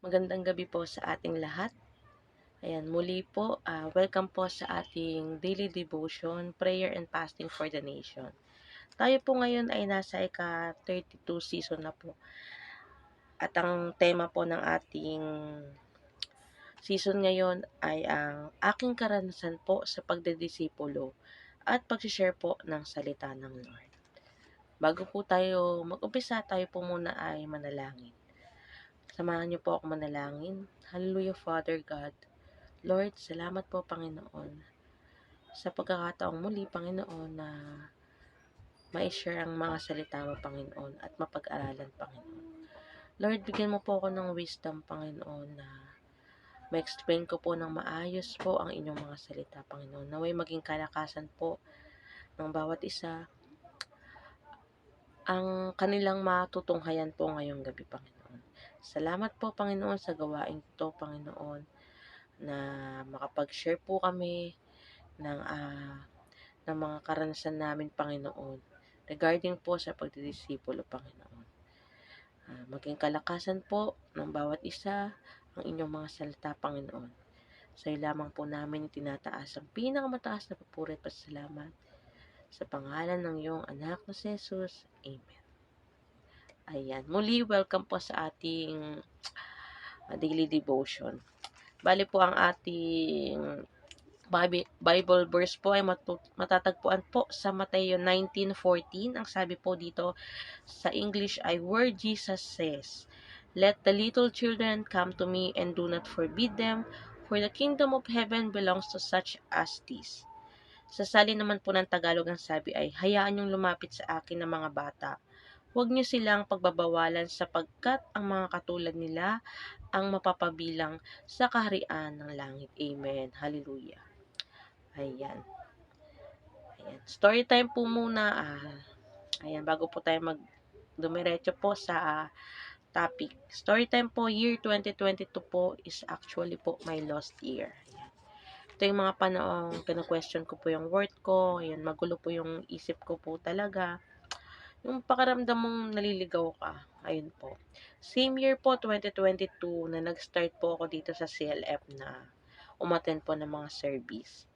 Magandang gabi po sa ating lahat. Ayan, muli po, welcome po sa ating daily devotion, prayer and fasting for the nation. Tayo po ngayon ay nasa ika-32 season na po. At ang tema po ng ating season ngayon ay ang aking karanasan po sa pagdedisipulo at pag-share po ng salita ng Lord. Bago po tayo mag-umpisa, tayo po muna ay manalangin. Samahan niyo po ako manalangin. Hallelujah, Father God. Lord, salamat po, Panginoon, sa pagkakataong muli, Panginoon, na ma-share ang mga salita mo, Panginoon, at mapag-aralan, Panginoon. Lord, bigyan mo po ako ng wisdom, Panginoon, na ma-explain ko po ng maayos po ang inyong mga salita, Panginoon. Naway maging kalakasan po ng bawat isa ang kanilang matutunghayan po ngayong gabi, Panginoon. Salamat po, Panginoon, sa gawain ito, Panginoon, na makapag-share po kami ng mga karanasan namin, Panginoon, regarding po sa pagdidisipulo, Panginoon. Maging kalakasan po ng bawat isa ang inyong mga salita, Panginoon. Sa iyo lamang po namin tinataas ang pinakamataas na papuri at pasalamat sa pangalan ng iyong anak na si Jesus. Amen. Ayan. Muli, welcome po sa ating daily devotion. Bali po ang ating Bible verse po ay matatagpuan po sa Mateo 19:14. Ang sabi po dito sa English ay, where Jesus says, "Let the little children come to me and do not forbid them, for the kingdom of heaven belongs to such as these." Sa salin naman po ng Tagalog ang sabi ay, hayaan niyong lumapit sa akin ng mga bata. Huwag niyo silang pagbabawalan sapagkat ang mga katulad nila ang mapapabilang sa kaharian ng langit. Amen. Hallelujah. Ayan. Ayan. Story time po muna. Ayan, bago po tayo dumiretso po sa topic. Story time po, year 2022 po is actually po my lost year. Ayan. Ito yung mga panaong kina-question ko po yung worth ko. Ayan, magulo po yung isip ko po talaga. Yung pakiramdam mong naliligaw ka. Ayun po. Same year po, 2022, na nag-start po ako dito sa CLF na umattend po ng mga service.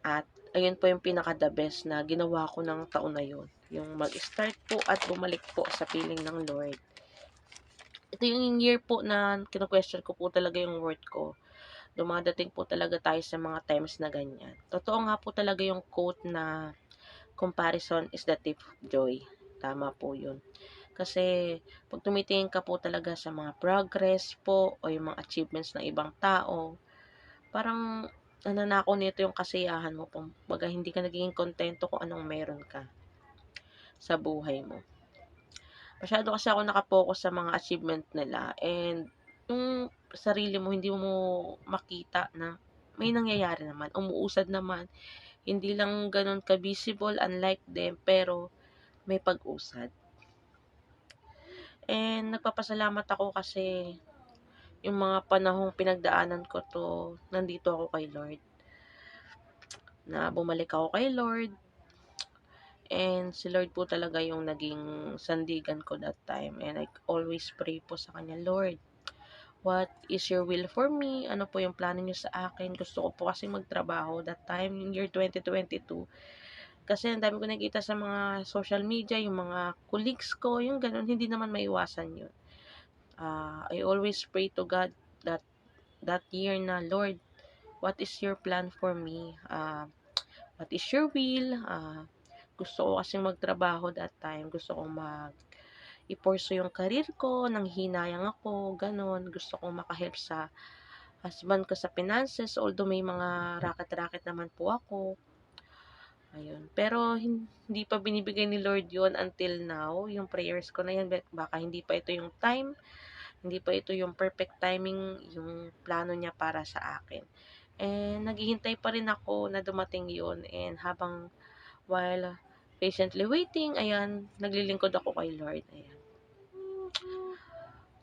At ayun po yung pinaka-the best na ginawa ko ng taon na yun. Yung mag-start po at bumalik po sa piling ng Lord. Ito yung year po na kino-question ko po talaga yung worth ko. Dumadating po talaga tayo sa mga times na ganyan. Totoo nga po talaga yung quote na comparison is the thief of joy. Tama po yun. Kasi pag tumitingin ka po talaga sa mga progress po o yung mga achievements ng ibang tao, parang nananako nito yung kasiyahan mo. Baga hindi ka nagiging kontento kung anong meron ka sa buhay mo. Masyado kasi ako nakapokus sa mga achievement nila, and yung sarili mo hindi mo makita na may nangyayari naman, umuusad naman, hindi lang ganun ka-visible unlike them, pero may pag-usad. And nagpapasalamat ako kasi yung mga panahong pinagdaanan ko to, nandito ako kay Lord. Na bumalik ako kay Lord, and si Lord po talaga yung naging sandigan ko that time. And I always pray po sa Kanya, Lord, what is your will for me? Ano po yung plano niyo sa akin? Gusto ko po kasi magtrabaho that time, year 2022. Kasi ang dami ko nakita sa mga social media, yung mga colleagues ko, yung ganun, hindi naman maiwasan yun. I always pray to God that year na, Lord, what is your plan for me? What is your will? Gusto ko kasi magtrabaho that time. Gusto ko i-pursue yung career ko, nang hinayang ako, ganon. Gusto ko makahelp sa husband ko sa finances, although may mga racket-racket naman po ako. Ayun. Pero hindi pa binibigay ni Lord yun until now. Yung prayers ko na yan, baka hindi pa ito yung time, hindi pa ito yung perfect timing, yung plano niya para sa akin. And naghihintay pa rin ako na dumating yun. And while patiently waiting, ayan, naglilingkod ako kay Lord. Ayan.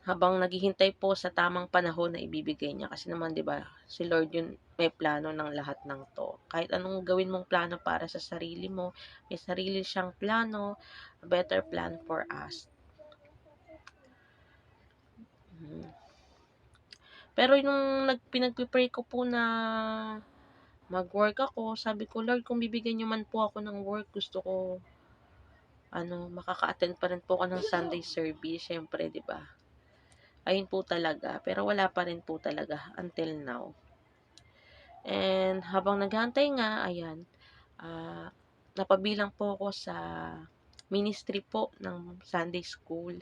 Habang naghihintay po sa tamang panahon na ibibigay niya. Kasi naman, di ba, si Lord yun may plano ng lahat ng to. Kahit anong gawin mong plano para sa sarili mo, may sarili siyang plano, a better plan for us. Hmm. Pero nung pinagpe-pray ko po na mag-work ako, sabi ko, "Lord, kung bibigyan niyo man po ako ng work, gusto ko makaka-attend pa rin po ako ng Sunday service." Siyempre, 'di ba? Ayun po talaga, pero wala pa rin po talaga until now. And habang naghahantay nga, ayan, napabilang po ako sa ministry po ng Sunday school.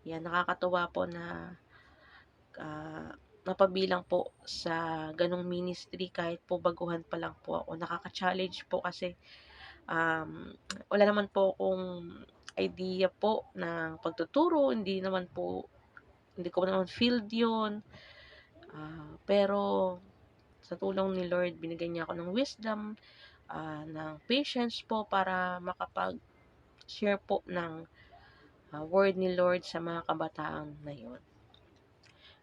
Yan, nakakatuwa po na napabilang po sa ganong ministry kahit po baguhan pa lang po ako. Nakaka-challenge po kasi um, wala naman po akong idea po ng pagtuturo, hindi ko naman field yun. Pero sa tulong ni Lord, binigyan niya ako ng wisdom, ng patience po para makapag-share po ng word ni Lord sa mga kabataan na yun.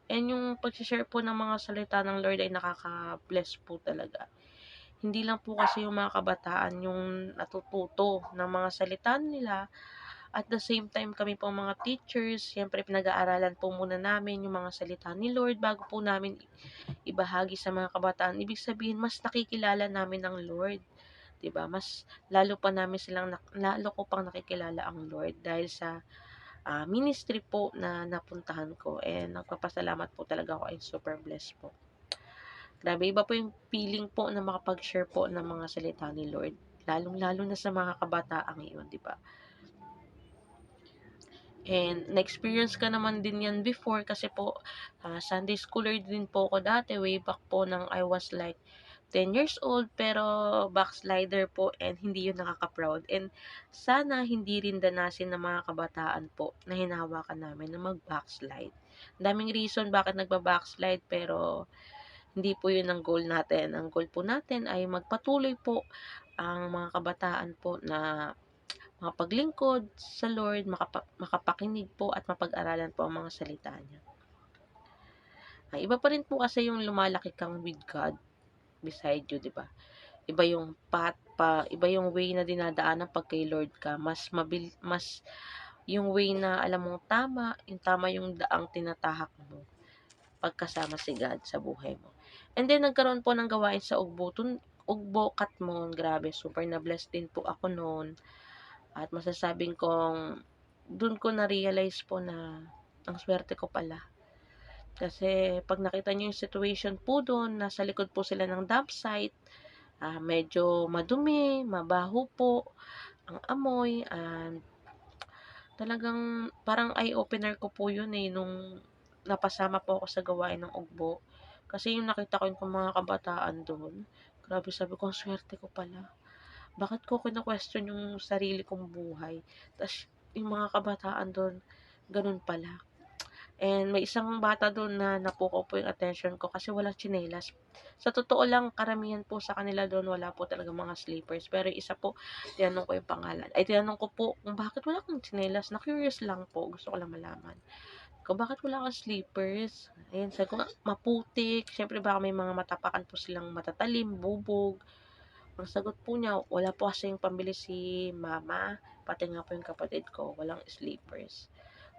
And yung pag-share po ng mga salita ng Lord ay nakaka-bless po talaga. Hindi lang po kasi yung mga kabataan yung natututo ng mga salita nila, at the same time kami po mga teachers, siyempre pinag-aaralan po muna namin yung mga salita ni Lord bago po namin ibahagi sa mga kabataan. Ibig sabihin, mas nakikilala namin ang Lord. 'Di ba? Lalo ko pang nakikilala ang Lord dahil sa ministry po na napuntahan ko, and nagpapasalamat po talaga ako, and super blessed po. Grabe, iba po yung feeling po na makapag-share po ng mga salita ni Lord, lalong-lalo na sa mga kabataan ngayon, 'di ba? And na-experience ka naman din yan before kasi po Sunday schooler din po ako dati, way back po nang I was like 10 years old, pero backslider po, and hindi yun nakaka-proud. And sana hindi rin danasin ng mga kabataan po na hinahawakan namin na mag-backslide. Daming reason bakit nagba-backslide, pero hindi po yun ang goal natin. Ang goal po natin ay magpatuloy po ang mga kabataan po na makapaglingkod sa Lord, makapakinig po at mapag-aralan po ang mga salita niya. Iba pa rin po kasi yung lumalaki kang with God beside you, 'di ba? Iba yung way na dinadaanan pag kay Lord ka. Mas yung way na alam mong tama yung daang tinatahak mo pagkasama si God sa buhay mo. And then nagkaroon po ng gawain sa Ugbo Katmon. Grabe, super na bless din po ako noon. At masasabing kong dun ko na-realize po na ang swerte ko pala. Kasi pag nakita niyo yung situation po doon, nasa likod po sila ng dump site, medyo madumi, mabaho po ang amoy, and talagang parang eye-opener ko po yun nung napasama po ako sa gawain ng ugbo. Kasi yung nakita ko yung mga kabataan doon, grabe, sabi ko, ang swerte ko pala. Bakit ko kina-question yung sarili kong buhay? Tas yung mga kabataan doon, ganun pala. And may isang bata doon na napukaw po yung attention ko kasi walang tsinelas. Sa totoo lang, karamihan po sa kanila doon wala po talaga mga sleepers. Pero isa po, tinanong ko yung pangalan. Tinanong ko po kung bakit wala kang tsinelas. Na-curious lang po. Gusto ko lang malaman. Kung bakit wala kang sleepers. Ayun, sabi ko nga, maputik. Siyempre baka may mga matapakan po silang matatalim, bubog. Ang sagot po niya, wala po kasing pambili si mama, pati nga po yung kapatid ko, walang sleepers.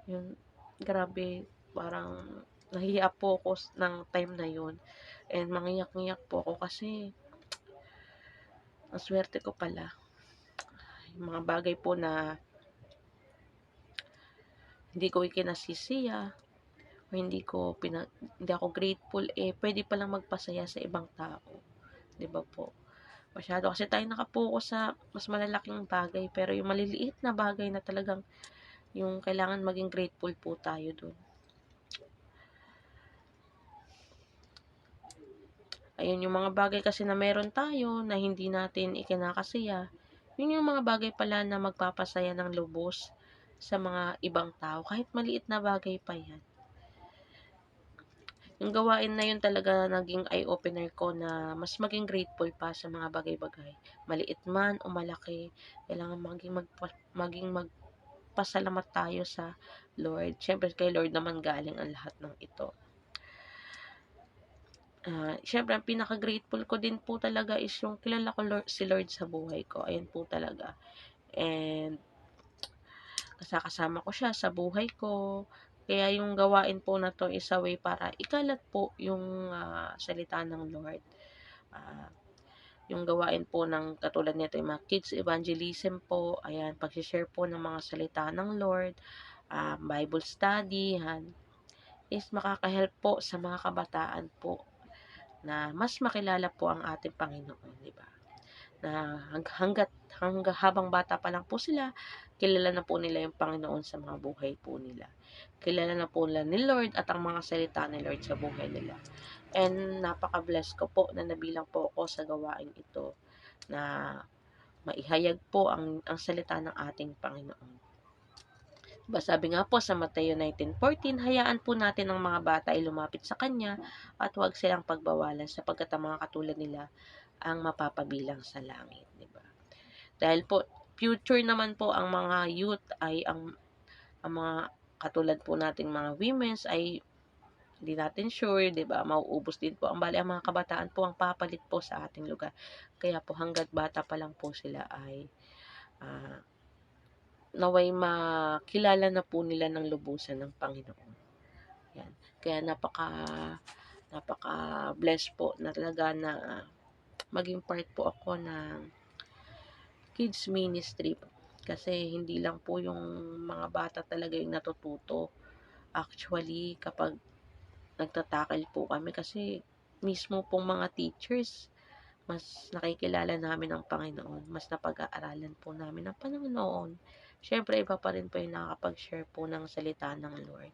Yun, grabe, parang nahihiya po ako ng time na yun. And mangiyak-ngiyak po ako kasi ang swerte ko pala. Yung mga bagay po na hindi ko ikinasisiya o hindi ako grateful, pwede palang magpasaya sa ibang tao. 'Di ba po? Masyado kasi tayo nakapokus sa mas malalaking bagay, pero yung maliliit na bagay na talagang yung kailangan maging grateful po tayo dun. Ayun, yung mga bagay kasi na meron tayo na hindi natin ikinakasiya, yun yung mga bagay pala na magpapasaya ng lubos sa mga ibang tao, kahit maliit na bagay pa yan. Yung gawain na yun talaga naging eye-opener ko na mas maging grateful pa sa mga bagay-bagay. Maliit man o malaki, kailangan maging magpasalamat tayo sa Lord. Siyempre kay Lord naman galing ang lahat ng ito. Siyempre ang pinaka-grateful ko din po talaga is yung kilala ko si Lord sa buhay ko. Ayun po talaga. And kasama ko siya sa buhay ko. Kaya yung gawain po na 'to is a way para ikalat po yung, salita ng Lord. Ah, yung gawain po ng katulad nito, yung mga kids evangelism po, ayan, pagse-share po ng mga salita ng Lord, Bible study, 'yan, is makaka-help po sa mga kabataan po na mas makilala po ang ating Panginoon, 'di ba? Na habang bata pa lang po sila, kilala na po nila yung Panginoon sa mga buhay po nila. Kilala na po nila ni Lord at ang mga salita ni Lord sa buhay nila. And napaka-bless ko po na nabilang po ako sa gawain ito na maihayag po ang salita ng ating Panginoon. Diba, sabi nga po sa Mateo 19:14, hayaan po natin ang mga bata ay lumapit sa Kanya at huwag silang pagbawalan sapagkat ang mga katulad nila ang mapapabilang sa langit. Diba? Dahil po, future naman po ang mga youth ay ang mga katulad po nating mga women's ay hindi natin sure, 'di ba? Mauubos din po ang bali ang mga kabataan po ang papalit po sa ating lugar. Kaya po hangga't bata pa lang po sila ay ah, naway makilala na po nila ng lubusan ng Panginoon. Yan. Kaya napaka bless po na talaga na maging part po ako ng kids ministry kasi hindi lang po yung mga bata talaga yung natututo. Actually, kapag nagtatakil po kami kasi mismo pong mga teachers, mas nakikilala namin ang Panginoon, mas napag-aaralan po namin ang Panginoon. Siyempre, iba pa rin po yung nakakapag-share po ng salita ng Lord.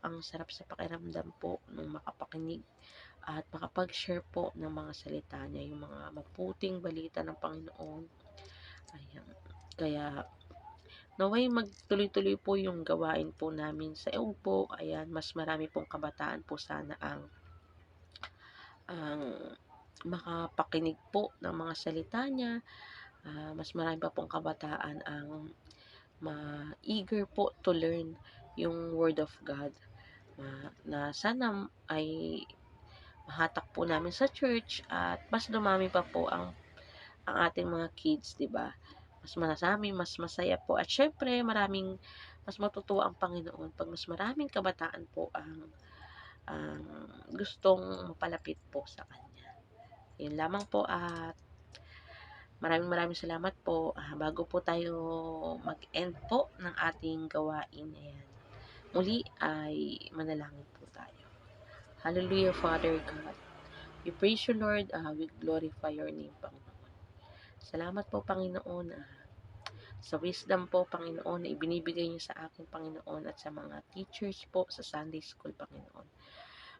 Ang sarap sa pakiramdam po nung makapakinig at makapag-share po ng mga salita niya, yung mga maputing balita ng Panginoon. Ayan. Kaya, naway magtuloy-tuloy po yung gawain po namin sa po. Ayan, mas marami pong kabataan po sana ang makapakinig po ng mga salita niya. Mas marami pa pong kabataan ang eager po to learn yung Word of God. Na sana ay mahatak po namin sa church at mas dumami pa po ang ating mga kids, 'di ba? Mas marami, mas masaya po. At syempre, mas matutuwa ang Panginoon pag mas maraming kabataan po ang gustong mapalapit po sa Kanya. Yun lamang po at maraming maraming salamat po. Bago po tayo mag-end po ng ating gawain, ayan, muli ay manalangin po tayo. Hallelujah, Father God. We praise you, Lord. We glorify your name, Panginoon. Salamat po, Panginoon, sa wisdom po, Panginoon, na ibinibigay niyo sa akin, Panginoon, at sa mga teachers po sa Sunday School, Panginoon.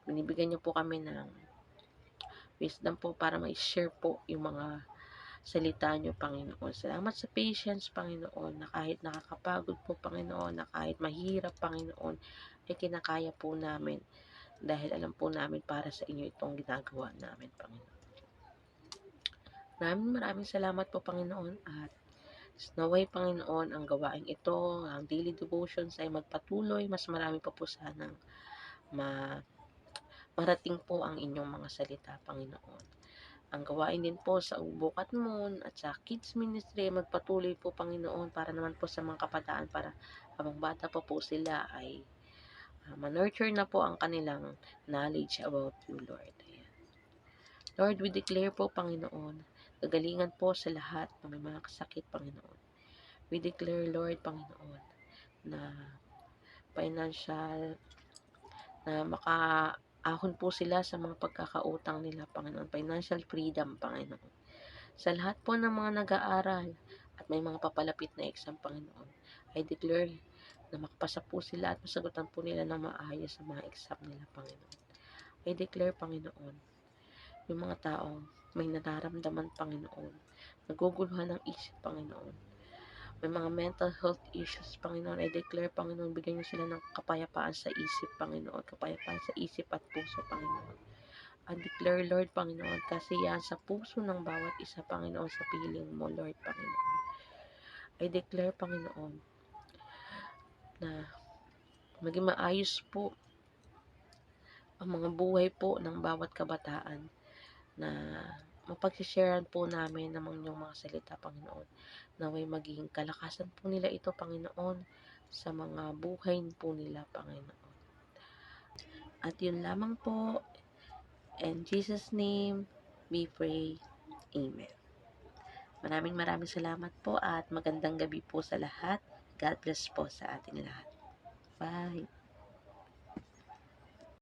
Binibigyan niyo po kami ng wisdom po para ma-share po yung mga salita niyo, Panginoon. Salamat sa patience, Panginoon, na kahit nakakapagod po, Panginoon, na kahit mahirap, Panginoon, ay kinakaya po namin dahil alam po namin para sa inyo itong ginagawa namin, Panginoon. Maraming salamat po, Panginoon, at naway, Panginoon, ang gawaing ito, ang daily devotions ay magpatuloy. Mas marami pa po sanang marating po ang inyong mga salita, Panginoon. Ang gawain din po sa Bukat Moon at sa Kids Ministry magpatuloy po, Panginoon, para naman po sa mga kabataan para habang bata pa po sila ay ma-nurture na po ang kanilang knowledge about you, Lord. Ayan. Lord, we declare po, Panginoon, kagalingan po sa lahat ng may mga kasakit, Panginoon. We declare, Lord, Panginoon, na financial, na makaahon po sila sa mga pagkakautang nila, Panginoon. Financial freedom, Panginoon. Sa lahat po ng mga nag-aaral at may mga papalapit na exam, Panginoon, I declare na makapasa po sila at masagutan po nila ng maayos sa mga exam nila, Panginoon. I declare, Panginoon, yung mga taong may nararamdaman, Panginoon, naguguluhan ng isip, Panginoon, may mga mental health issues, Panginoon, I declare, Panginoon, bigyan niyo sila ng kapayapaan sa isip, Panginoon, kapayapaan sa isip at puso, Panginoon. I declare, Lord, Panginoon, kasiyahan sa puso ng bawat isa, Panginoon, sa piling mo, Lord, Panginoon. I declare, Panginoon, na maging maayos po ang mga buhay po ng bawat kabataan na mapagsisharean po namin ng inyong mga salita, Panginoon. Naway maging kalakasan po nila ito, Panginoon, sa mga buhay po nila, Panginoon. At yun lamang po. In Jesus' name, we pray. Amen. Maraming salamat po at magandang gabi po sa lahat. God bless po sa ating lahat. Bye.